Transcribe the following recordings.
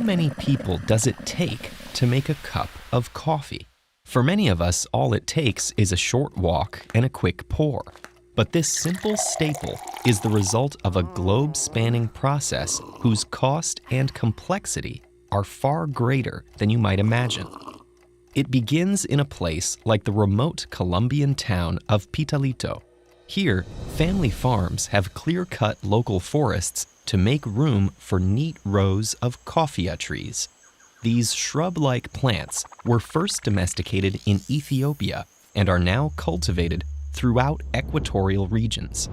many people does it take to make a cup of coffee? For many of us, all it takes is a short walk and a quick pour. But this simple staple is the result of a globe-spanning process whose cost and complexity are far greater than you might imagine. It begins in a place like the remote Colombian town of Pitalito. Here, family farms have clear-cut local forests to make room for neat rows of coffea trees. These shrub-like plants were first domesticated in Ethiopia and are now cultivated throughout equatorial regions.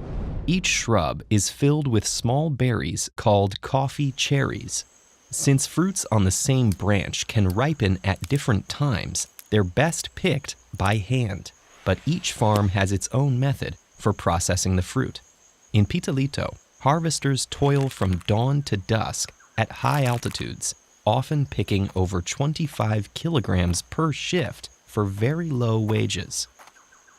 Each shrub is filled with small berries called coffee cherries. Since fruits on the same branch can ripen at different times, they're best picked by hand, but each farm has its own method for processing the fruit. In Pitalito, harvesters toil from dawn to dusk at high altitudes, often picking over 25 kilograms per shift for very low wages.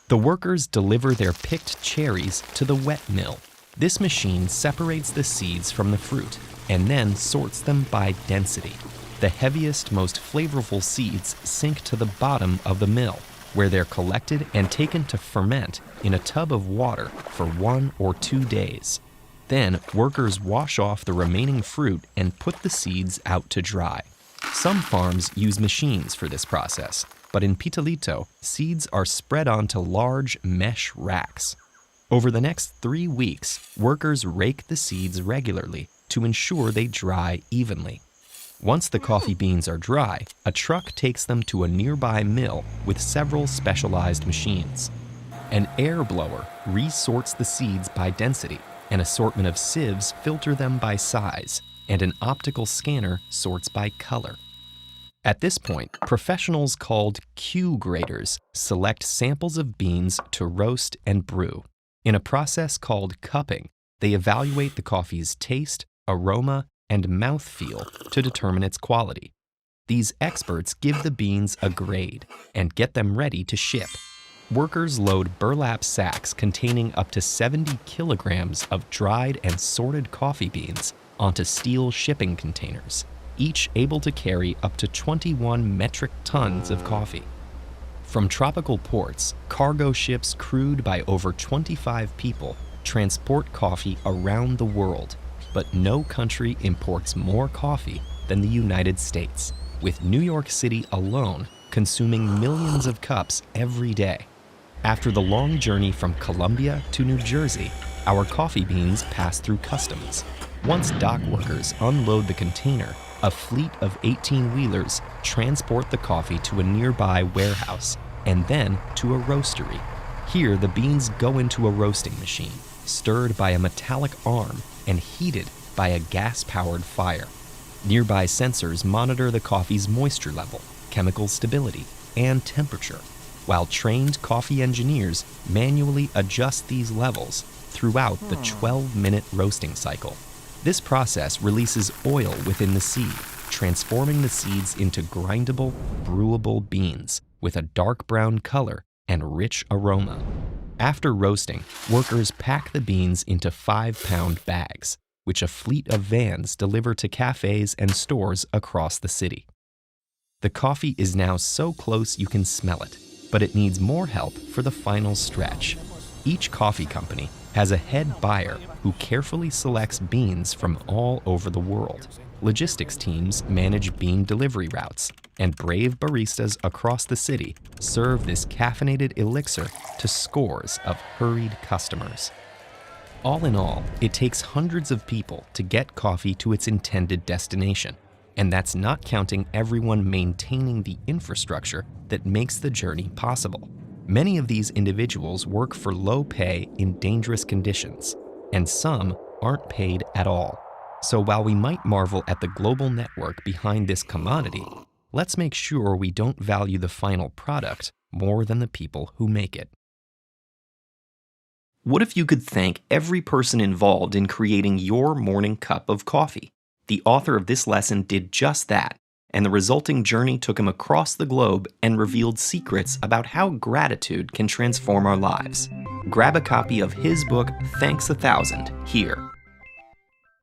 The workers deliver their picked cherries to the wet mill. This machine separates the seeds from the fruit and then sorts them by density. The heaviest, most flavorful seeds sink to the bottom of the mill, where they're collected and taken to ferment in a tub of water for 1 or 2 days. Then, workers wash off the remaining fruit and put the seeds out to dry. Some farms use machines for this process, but in Pitalito, seeds are spread onto large mesh racks. Over the next 3 weeks, workers rake the seeds regularly to ensure they dry evenly. Once the coffee beans are dry, a truck takes them to a nearby mill with several specialized machines. An air blower resorts the seeds by density, an assortment of sieves filter them by size, and an optical scanner sorts by color. At this point, professionals called Q graders select samples of beans to roast and brew. In a process called cupping, they evaluate the coffee's taste, aroma, and mouthfeel to determine its quality. These experts give the beans a grade and get them ready to ship. Workers load burlap sacks containing up to 70 kilograms of dried and sorted coffee beans onto steel shipping containers, each able to carry up to 21 metric tons of coffee. From tropical ports, cargo ships crewed by over 25 people transport coffee around the world, but no country imports more coffee than the United States, with New York City alone consuming millions of cups every day. After the long journey from Colombia to New Jersey, our coffee beans pass through customs. Once dock workers unload the container, a fleet of 18-wheelers transport the coffee to a nearby warehouse and then to a roastery. Here, the beans go into a roasting machine, stirred by a metallic arm and heated by a gas-powered fire. Nearby sensors monitor the coffee's moisture level, chemical stability, and temperature, while trained coffee engineers manually adjust these levels throughout the 12-minute roasting cycle. This process releases oil within the seed, transforming the seeds into grindable, brewable beans with a dark brown color and rich aroma. After roasting, workers pack the beans into 5-pound bags, which a fleet of vans deliver to cafes and stores across the city. The coffee is now so close you can smell it, but it needs more help for the final stretch. Each coffee company has a head buyer who carefully selects beans from all over the world. Logistics teams manage bean delivery routes, and brave baristas across the city serve this caffeinated elixir to scores of hurried customers. All in all, it takes hundreds of people to get coffee to its intended destination, and that's not counting everyone maintaining the infrastructure that makes the journey possible. Many of these individuals work for low pay in dangerous conditions, and some aren't paid at all. So while we might marvel at the global network behind this commodity, let's make sure we don't value the final product more than the people who make it. What if you could thank every person involved in creating your morning cup of coffee? The author of this lesson did just that, and the resulting journey took him across the globe and revealed secrets about how gratitude can transform our lives. Grab a copy of his book, Thanks 1,000, here.